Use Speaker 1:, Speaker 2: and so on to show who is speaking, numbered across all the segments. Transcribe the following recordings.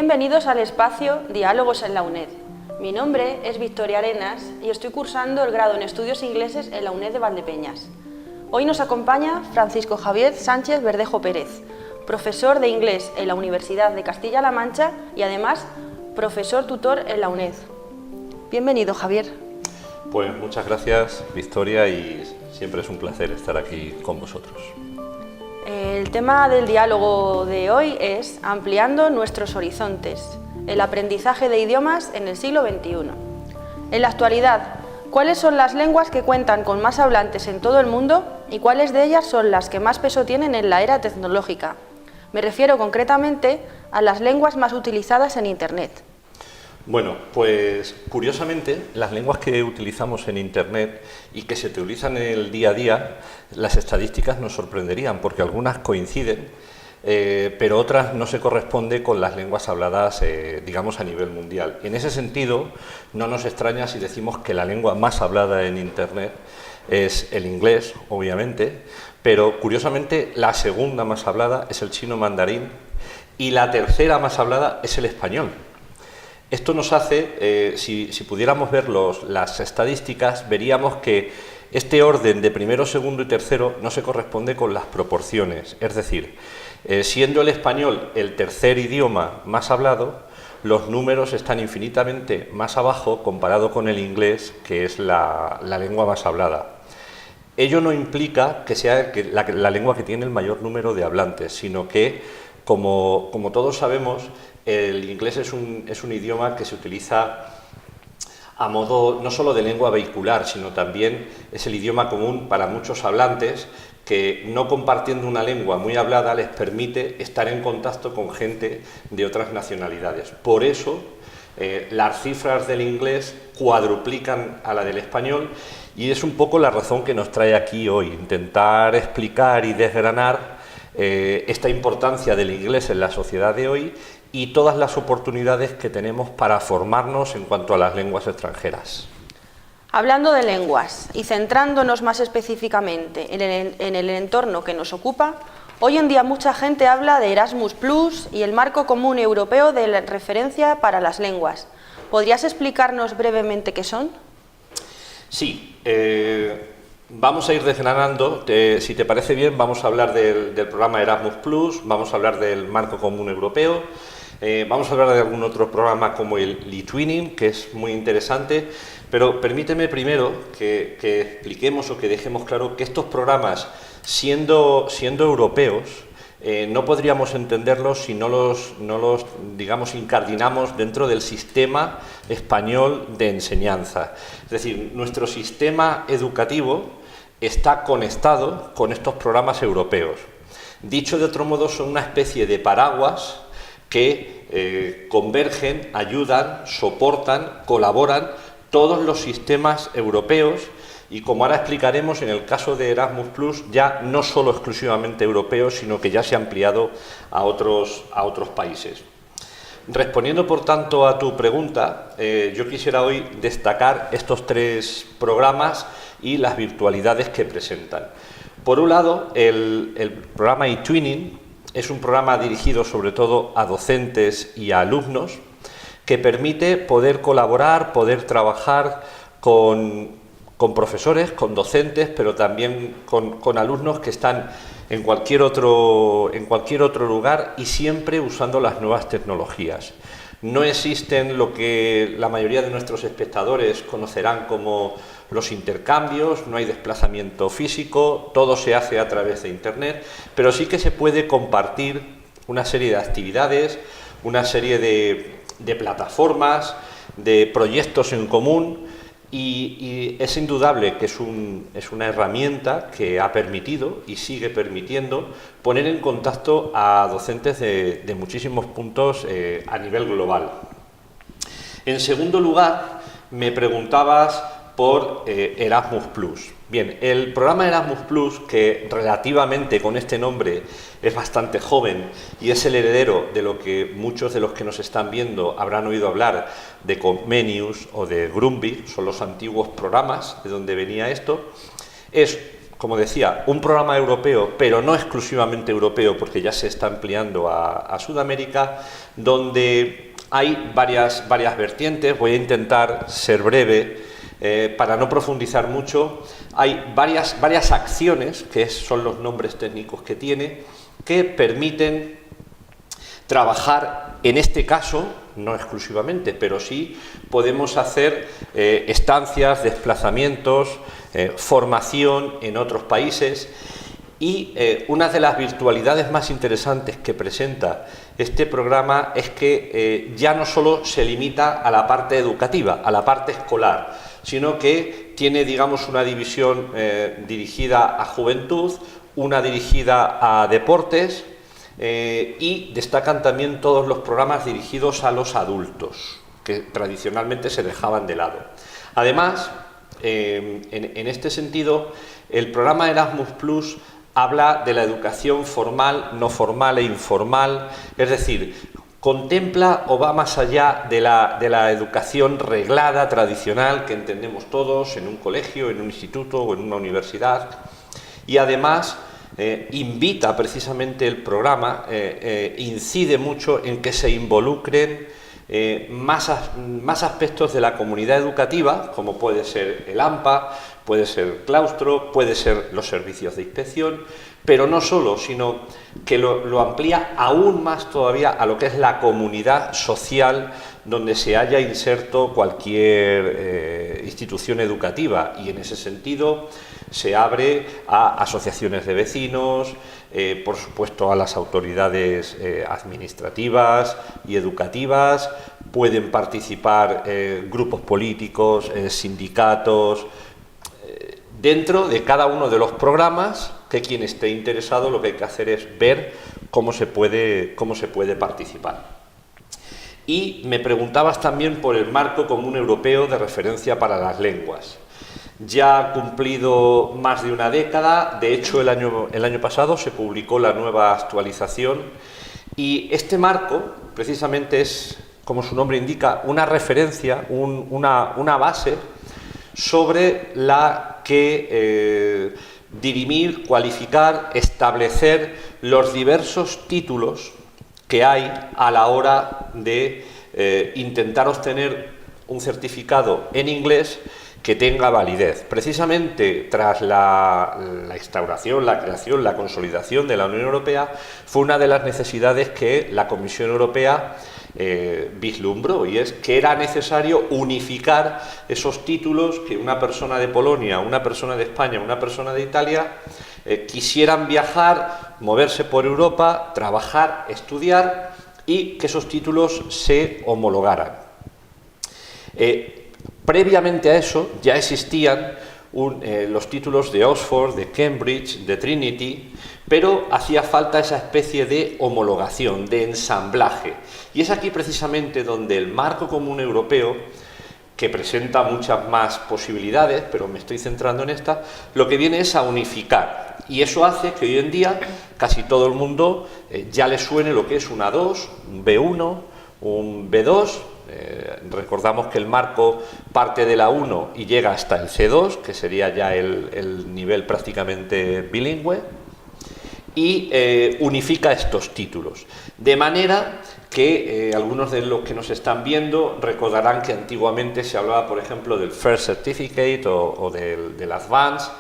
Speaker 1: Bienvenidos al espacio Diálogos en la UNED. Mi nombre es Victoria Arenas y estoy cursando el grado en Estudios Ingleses en la UNED de Valdepeñas. Hoy nos acompaña Francisco Javier Sánchez Verdejo Pérez, profesor de inglés en la Universidad de Castilla-La Mancha y además profesor tutor en la UNED. Bienvenido, Javier.
Speaker 2: Pues muchas gracias, Victoria, y siempre es un placer estar aquí con vosotros.
Speaker 1: El tema del diálogo de hoy es Ampliando nuestros horizontes, el aprendizaje de idiomas en el siglo XXI. En la actualidad, ¿cuáles son las lenguas que cuentan con más hablantes en todo el mundo y cuáles de ellas son las que más peso tienen en la era tecnológica? Me refiero concretamente a las lenguas más utilizadas en Internet.
Speaker 2: Bueno, pues curiosamente las lenguas que utilizamos en Internet y que se utilizan en el día a día, las estadísticas nos sorprenderían porque algunas coinciden, pero otras no se corresponden con las lenguas habladas, digamos, a nivel mundial. En ese sentido, no nos extraña si decimos que la lengua más hablada en Internet es el inglés, obviamente, pero curiosamente la segunda más hablada es el chino mandarín y la tercera más hablada es el español. Esto nos hace, si pudiéramos ver las estadísticas, veríamos que este orden de primero, segundo y tercero no se corresponde con las proporciones. Es decir, siendo el español el tercer idioma más hablado, los números están infinitamente más abajo comparado con el inglés, que es la lengua más hablada. Ello no implica que sea la lengua que tiene el mayor número de hablantes, sino que, como todos sabemos, el inglés es un idioma que se utiliza a modo no solo de lengua vehicular, sino también es el idioma común para muchos hablantes que, no compartiendo una lengua muy hablada, les permite estar en contacto con gente de otras nacionalidades. Por eso, las cifras del inglés cuadruplican a la del español y es un poco la razón que nos trae aquí hoy, intentar explicar y desgranar esta importancia del inglés en la sociedad de hoy y todas las oportunidades que tenemos para formarnos en cuanto a las lenguas extranjeras.
Speaker 1: Hablando de lenguas y centrándonos más específicamente en el entorno que nos ocupa, hoy en día mucha gente habla de Erasmus Plus y el marco común europeo de referencia para las lenguas. ¿Podrías explicarnos brevemente qué son?
Speaker 2: Sí, vamos a ir desgranando. Si te parece bien, vamos a hablar del programa Erasmus Plus, vamos a hablar del marco común europeo, vamos a hablar de algún otro programa como el eTwinning, que es muy interesante, pero permíteme primero que expliquemos o que dejemos claro que estos programas, siendo europeos, no podríamos entenderlos si no los digamos, incardinamos dentro del sistema español de enseñanza. Es decir, nuestro sistema educativo está conectado con estos programas europeos. Dicho de otro modo, son una especie de paraguas que convergen, ayudan, soportan, colaboran todos los sistemas europeos y, como ahora explicaremos, en el caso de Erasmus Plus, ya no solo exclusivamente europeos, sino que ya se ha ampliado a otros países. Respondiendo, por tanto, a tu pregunta, yo quisiera hoy destacar estos tres programas y las virtualidades que presentan. Por un lado, el programa eTwinning es un programa dirigido sobre todo a docentes y a alumnos que permite poder colaborar, poder trabajar con profesores, con docentes, pero también con alumnos que están en cualquier otro lugar y siempre usando las nuevas tecnologías. No existen lo que la mayoría de nuestros espectadores conocerán como los intercambios, no hay desplazamiento físico, todo se hace a través de Internet, pero sí que se puede compartir una serie de actividades, una serie de plataformas, de proyectos en común y es indudable que es una herramienta que ha permitido y sigue permitiendo poner en contacto a docentes de muchísimos puntos a nivel global. En segundo lugar, me preguntabas por Erasmus Plus. Bien, el programa Erasmus Plus, que relativamente con este nombre es bastante joven y es el heredero de lo que muchos de los que nos están viendo habrán oído hablar de Comenius o de Grundtvig, son los antiguos programas de donde venía esto, es como decía, un programa europeo, pero no exclusivamente europeo, porque ya se está ampliando a Sudamérica, donde hay varias vertientes. Voy a intentar ser breve para no profundizar mucho. Hay varias acciones, que son los nombres técnicos que tiene, que permiten trabajar, en este caso, no exclusivamente, pero sí podemos hacer estancias, desplazamientos, formación en otros países. Y una de las virtualidades más interesantes que presenta este programa es que ya no solo se limita a la parte educativa, a la parte escolar, sino que tiene, digamos, una división dirigida a juventud, una dirigida a deportes, y destacan también todos los programas dirigidos a los adultos, que tradicionalmente se dejaban de lado. Además, en este sentido, el programa Erasmus Plus habla de la educación formal, no formal e informal, es decir, contempla o va más allá de la educación reglada, tradicional, que entendemos todos en un colegio, en un instituto o en una universidad, y además invita precisamente el programa, incide mucho en que se involucren más aspectos de la comunidad educativa, como puede ser el AMPA, puede ser el claustro, puede ser los servicios de inspección, pero no solo, sino que lo amplía aún más todavía a lo que es la comunidad social donde se haya inserto cualquier institución educativa, y en ese sentido se abre a asociaciones de vecinos, por supuesto a las autoridades administrativas y educativas. Pueden participar grupos políticos, sindicatos, dentro de cada uno de los programas, que quien esté interesado lo que hay que hacer es ver cómo se puede participar. Y me preguntabas también por el marco común europeo de referencia para las lenguas. Ya ha cumplido más de una década, de hecho el año pasado se publicó la nueva actualización, y este marco precisamente es, como su nombre indica, una referencia, una base sobre la que dirimir, cualificar, establecer los diversos títulos que hay a la hora de intentar obtener un certificado en inglés que tenga validez. Precisamente tras la instauración, la creación, la consolidación de la Unión Europea, fue una de las necesidades que la Comisión Europea vislumbró, y es que era necesario unificar esos títulos que una persona de Polonia, una persona de España, una persona de Italia quisieran viajar, moverse por Europa, trabajar, estudiar, y que esos títulos se homologaran. Previamente a eso ya existían los títulos de Oxford, de Cambridge, de Trinity, pero hacía falta esa especie de homologación, de ensamblaje. Y es aquí precisamente donde el marco común europeo, que presenta muchas más posibilidades, pero me estoy centrando en esta, lo que viene es a unificar. Y eso hace que hoy en día casi todo el mundo ya le suene lo que es un A2, un B1, un B2. Recordamos que el marco parte de la 1 y llega hasta el C2, que sería ya el nivel prácticamente bilingüe, y unifica estos títulos. De manera que algunos de los que nos están viendo recordarán que antiguamente se hablaba, por ejemplo, del First Certificate o del Advanced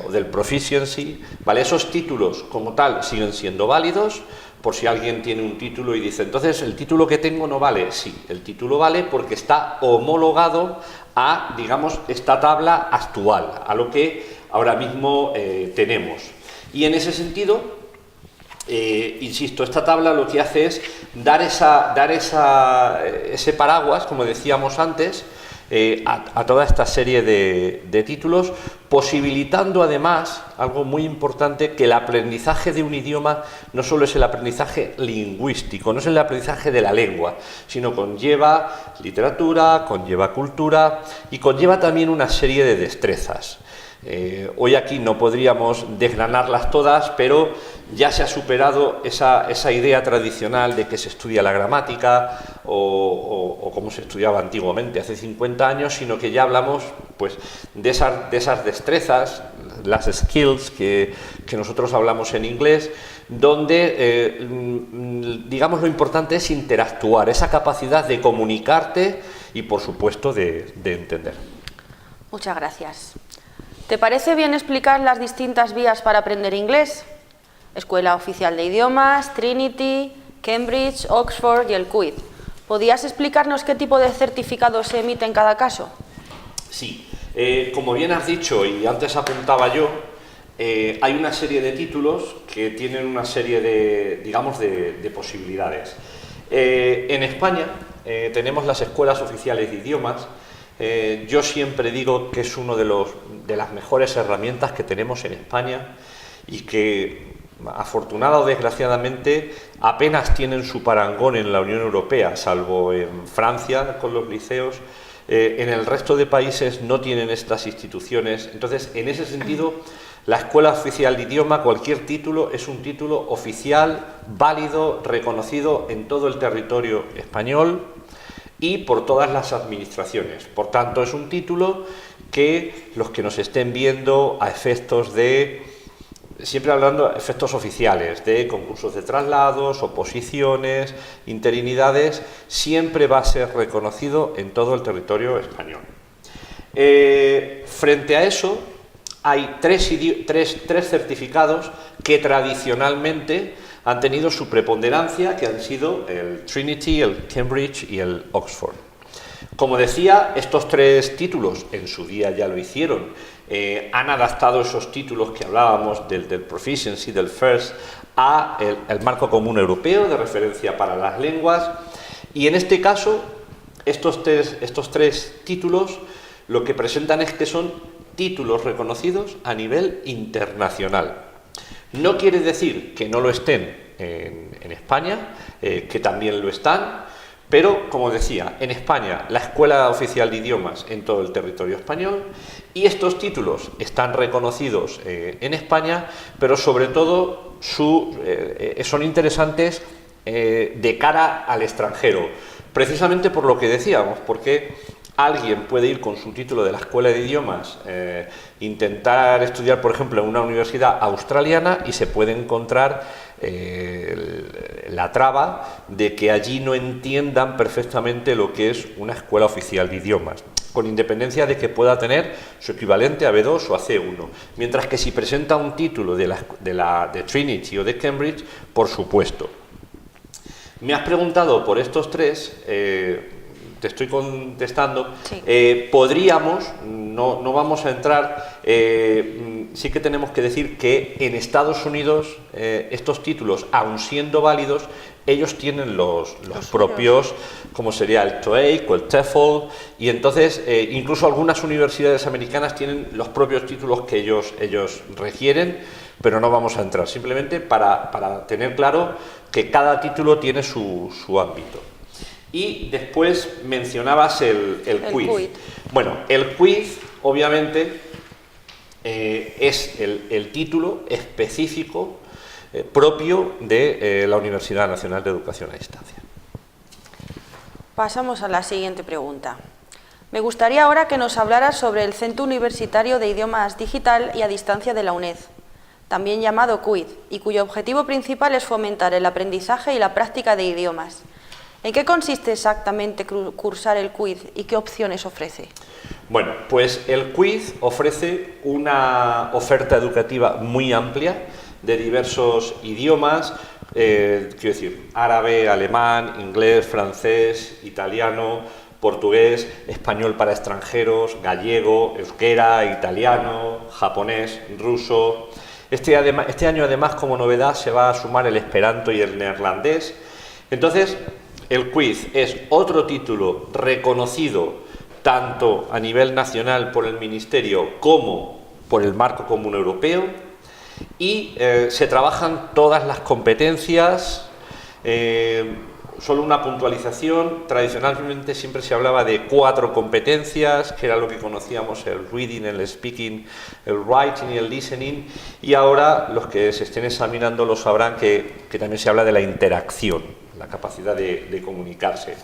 Speaker 2: o del Proficiency, ¿vale? Esos títulos como tal siguen siendo válidos, por si alguien tiene un título y dice, entonces, ¿el título que tengo no vale? Sí, el título vale porque está homologado a, digamos, esta tabla actual, a lo que ahora mismo tenemos. Y en ese sentido, insisto, esta tabla lo que hace es dar ese paraguas, como decíamos antes, a toda esta serie de títulos, posibilitando además, algo muy importante, que el aprendizaje de un idioma no solo es el aprendizaje lingüístico, no es el aprendizaje de la lengua, sino conlleva literatura, conlleva cultura y conlleva también una serie de destrezas. Hoy aquí no podríamos desgranarlas todas, pero ya se ha superado esa idea tradicional de que se estudia la gramática o como se estudiaba antiguamente, hace 50 años, sino que ya hablamos pues, de esas destrezas, las skills que nosotros hablamos en inglés, donde, digamos, lo importante es interactuar, esa capacidad de comunicarte y, por supuesto, de entender.
Speaker 1: Muchas gracias. ¿Te parece bien explicar las distintas vías para aprender inglés? Escuela Oficial de Idiomas, Trinity, Cambridge, Oxford y el QID. ¿Podrías explicarnos qué tipo de certificado se emite en cada caso?
Speaker 2: Sí, como bien has dicho y antes apuntaba yo, hay una serie de títulos que tienen una serie de, digamos, de posibilidades. En España tenemos las escuelas oficiales de idiomas. Yo siempre digo que es una de las mejores herramientas que tenemos en España y que, afortunada o desgraciadamente, apenas tienen su parangón en la Unión Europea, salvo en Francia con los liceos. En el resto de países no tienen estas instituciones. Entonces, en ese sentido, la Escuela Oficial de Idioma, cualquier título, es un título oficial, válido, reconocido en todo el territorio español y por todas las administraciones. Por tanto, es un título que los que nos estén viendo a efectos de, siempre hablando de efectos oficiales, de concursos de traslados, oposiciones, interinidades, siempre va a ser reconocido en todo el territorio español. Frente a eso, hay tres certificados que tradicionalmente han tenido su preponderancia, que han sido el Trinity, el Cambridge y el Oxford. Como decía, estos tres títulos en su día ya lo hicieron. Han adaptado esos títulos que hablábamos del Proficiency, del FIRST, a el marco común europeo de referencia para las lenguas, y en este caso estos tres títulos lo que presentan es que son títulos reconocidos a nivel internacional. No quiere decir que no lo estén en España, que también lo están, pero, como decía, en España la Escuela Oficial de Idiomas en todo el territorio español, y estos títulos están reconocidos en España, pero sobre todo son interesantes de cara al extranjero, precisamente por lo que decíamos, porque alguien puede ir con su título de la Escuela de Idiomas, intentar estudiar, por ejemplo, en una universidad australiana y se puede encontrar la traba de que allí no entiendan perfectamente lo que es una escuela oficial de idiomas, con independencia de que pueda tener su equivalente a B2 o a C1, mientras que si presenta un título de Trinity o de Cambridge, por supuesto. Me has preguntado por estos tres, te estoy contestando. Sí. Podríamos, no vamos a entrar, sí que tenemos que decir que en Estados Unidos estos títulos, aun siendo válidos, ellos tienen los propios, como sería el TOEIC o el TOEFL, y entonces incluso algunas universidades americanas tienen los propios títulos que ellos requieren, pero no vamos a entrar, simplemente para tener claro que cada título tiene su ámbito. Y después mencionabas el quiz. Bueno, el quiz, obviamente, es el título específico propio de la Universidad Nacional de Educación a Distancia.
Speaker 1: Pasamos a la siguiente pregunta. Me gustaría ahora que nos hablaras sobre el Centro Universitario de Idiomas Digital y a Distancia de la UNED, también llamado QID, y cuyo objetivo principal es fomentar el aprendizaje y la práctica de idiomas. ¿En qué consiste exactamente cursar el QID y qué opciones ofrece?
Speaker 2: Bueno, pues el QID ofrece una oferta educativa muy amplia de diversos idiomas, quiero decir, árabe, alemán, inglés, francés, italiano, portugués, español para extranjeros, gallego, euskera, italiano, japonés, ruso. Este año, además, como novedad, se va a sumar el esperanto y el neerlandés. Entonces, el quiz es otro título reconocido tanto a nivel nacional por el Ministerio como por el Marco Común Europeo, y se trabajan todas las competencias. Solo una puntualización: tradicionalmente siempre se hablaba de 4 competencias, que era lo que conocíamos, el reading, el speaking, el writing y el listening, y ahora los que se estén examinando lo sabrán que también se habla de la interacción. la capacidad de comunicarse.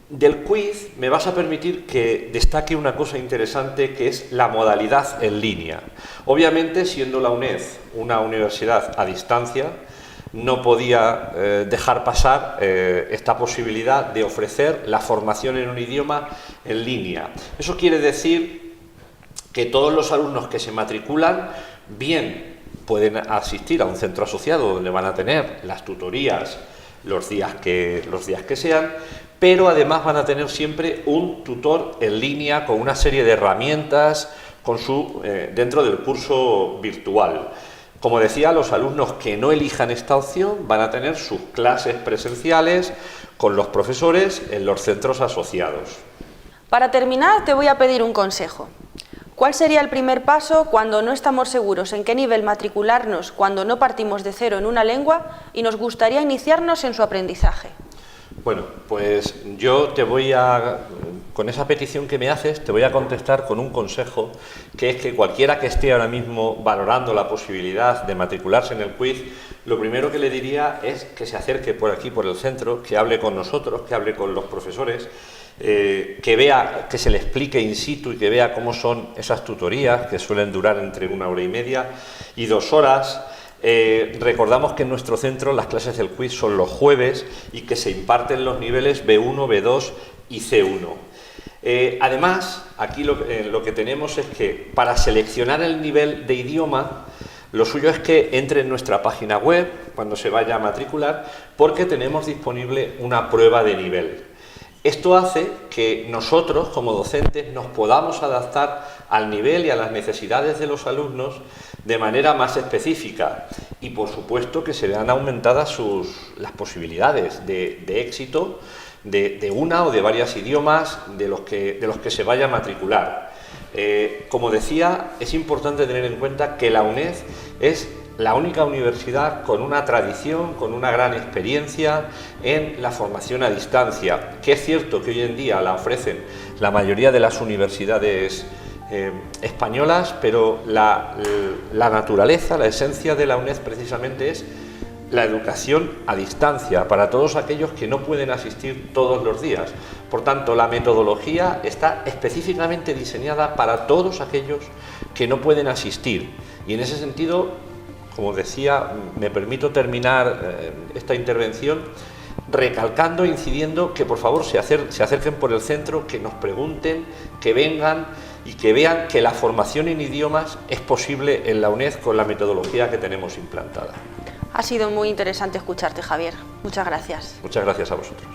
Speaker 2: Del quiz me vas a permitir que destaque una cosa interesante, que es la modalidad en línea. Obviamente, siendo la UNED una universidad a distancia, no podía dejar pasar esta posibilidad de ofrecer la formación en un idioma en línea. Eso quiere decir que todos los alumnos que se matriculan bien pueden asistir a un centro asociado donde van a tener las tutorías los días que sean, pero además van a tener siempre un tutor en línea con una serie de herramientas dentro del curso virtual. Como decía, los alumnos que no elijan esta opción van a tener sus clases presenciales con los profesores en los centros asociados.
Speaker 1: Para terminar, te voy a pedir un consejo. ¿Cuál sería el primer paso cuando no estamos seguros en qué nivel matricularnos, cuando no partimos de cero en una lengua y nos gustaría iniciarnos en su aprendizaje?
Speaker 2: Bueno, pues yo con esa petición que me haces, te voy a contestar con un consejo, que es que cualquiera que esté ahora mismo valorando la posibilidad de matricularse en el quiz, lo primero que le diría es que se acerque por aquí, por el centro, que hable con nosotros, que hable con los profesores, que vea, que se le explique in situ y que vea cómo son esas tutorías, que suelen durar entre 1 hora y media y 2 horas. Recordamos que en nuestro centro las clases del quiz son los jueves y que se imparten los niveles B1, B2 y C1. Además, aquí lo que tenemos es que para seleccionar el nivel de idioma, lo suyo es que entre en nuestra página web cuando se vaya a matricular, porque tenemos disponible una prueba de nivel. Esto hace que nosotros, como docentes, nos podamos adaptar al nivel y a las necesidades de los alumnos de manera más específica y, por supuesto, que se vean aumentadas las posibilidades de éxito de una o de varios idiomas de los que se vaya a matricular. Como decía, es importante tener en cuenta que la UNED es la única universidad con una tradición, con una gran experiencia en la formación a distancia, que es cierto que hoy en día la ofrecen la mayoría de las universidades españolas, pero la naturaleza, la esencia de la UNED precisamente es la educación a distancia para todos aquellos que no pueden asistir todos los días. Por tanto, la metodología está específicamente diseñada para todos aquellos que no pueden asistir, y en ese sentido, como decía, me permito terminar esta intervención recalcando, incidiendo que por favor se acerquen por el centro, que nos pregunten, que vengan y que vean que la formación en idiomas es posible en la UNED con la metodología que tenemos implantada.
Speaker 1: Ha sido muy interesante escucharte, Javier. Muchas gracias.
Speaker 2: Muchas gracias a vosotros.